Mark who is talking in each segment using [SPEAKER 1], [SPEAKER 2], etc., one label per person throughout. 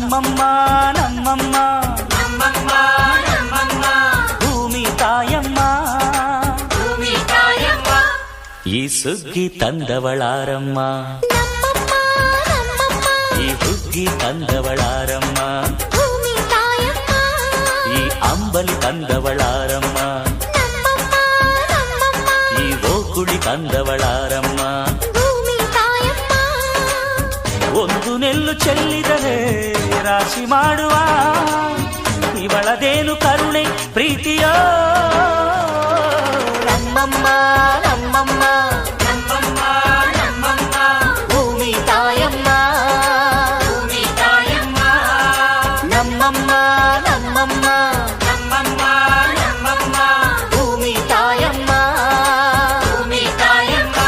[SPEAKER 1] ನಮ್ಮಮ್ಮ ನಮ್ಮಮ್ಮ
[SPEAKER 2] ನಮ್ಮಮ್ಮ ನಮ್ಮಮ್ಮ
[SPEAKER 1] ಭೂಮಿ ತಾಯಮ್ಮ
[SPEAKER 2] ಭೂಮಿ ತಾಯಮ್ಮ
[SPEAKER 1] ಈ ಸುಗ್ಗಿ ತಂದವಳಾರಮ್ಮ
[SPEAKER 3] ನಮ್ಮಮ್ಮ ನಮ್ಮಮ್ಮ
[SPEAKER 1] ಈ ಹುಗ್ಗಿ ತಂದವಳಾರಮ್ಮ
[SPEAKER 3] ಭೂಮಿ ತಾಯಮ್ಮ
[SPEAKER 1] ಈ ಅಂಬಲಿ ತಂದವಳಾರಮ್ಮ
[SPEAKER 3] ನಮ್ಮಮ್ಮ ನಮ್ಮಮ್ಮ
[SPEAKER 1] ಈ ಓಕುಳಿ ತಂದವಳಾರಮ್ಮ
[SPEAKER 3] ಭೂಮಿ ತಾಯಮ್ಮ
[SPEAKER 1] ಒಂದು ನೆಲ್ಲು ಚೆಲ್ಲಿದರೆ ರಾಶಿ ಮಾಡುವ ಇವಳದೇನು ಕರುಣೆ ಪ್ರೀತಿಯೋ ನಮ್ಮಮ್ಮ ನಮ್ಮಮ್ಮ
[SPEAKER 2] ನಮ್ಮಮ್ಮ ನಮ್ಮಮ್ಮ
[SPEAKER 1] ಭೂಮಿ ತಾಯಮ್ಮ
[SPEAKER 2] ಭೂಮಿ ತಾಯಮ್ಮ
[SPEAKER 1] ನಮ್ಮಮ್ಮ ನಮ್ಮಮ್ಮ
[SPEAKER 2] ನಮ್ಮಮ್ಮ ನಮ್ಮಮ್ಮ
[SPEAKER 1] ಭೂಮಿ ತಾಯಮ್ಮ
[SPEAKER 2] ಭೂಮಿ ತಾಯಮ್ಮ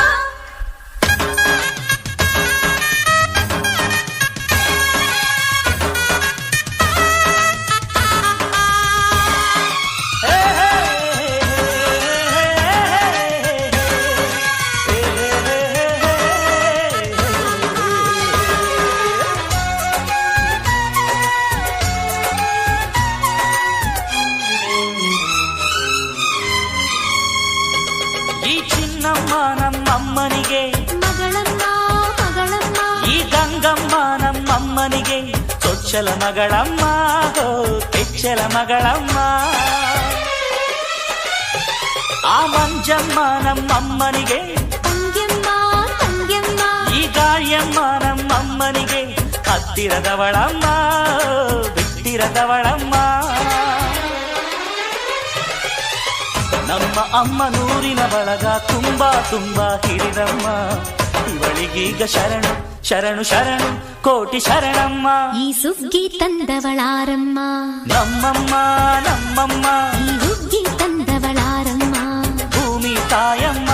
[SPEAKER 1] ಈ ಚಿನ್ನಮ್ಮ ನಮ್ಮಮ್ಮನಿಗೆ
[SPEAKER 3] ಮಗಳಮ್ಮ ಮಗಳಮ್ಮ
[SPEAKER 1] ಈ ಗಂಗಮ್ಮ ನಮ್ಮಮ್ಮನಿಗೆ ಚೊಚ್ಚಲ ಮಗಳಮ್ಮ ಹೋ ಕೆಚ್ಚಲ ಮಗಳಮ್ಮ ಆ ಮಂಜಮ್ಮ ನಮ್ಮಮ್ಮನಿಗೆ
[SPEAKER 3] ತಂಗ್ಯಮ್ಮ ತಂಗ್ಯಮ್ಮ
[SPEAKER 1] ಈ ಗಾಳಿಯಮ್ಮ ನಮ್ಮಮ್ಮನಿಗೆ ಹತ್ತಿರದವಳಮ್ಮ ಬಿಟ್ಟಿರದವಳಮ್ಮ ನಮ್ಮ ಅಮ್ಮ ನೂರಿನ ಬಳಗ ತುಂಬಾ ತುಂಬಾ ಹಿರಿದಮ್ಮ ಇವಳಿಗೀಗ ಶರಣು ಶರಣು ಶರಣು ಕೋಟಿ ಶರಣಮ್ಮ
[SPEAKER 3] ಈ ಸುಗ್ಗಿ ತಂದವಳಾರಮ್ಮ
[SPEAKER 1] ನಮ್ಮಮ್ಮ ನಮ್ಮಮ್ಮ
[SPEAKER 3] ಈ ಹುಗ್ಗಿ ತಂದವಳಾರಮ್ಮ
[SPEAKER 1] ಭೂಮಿ ತಾಯಮ್ಮ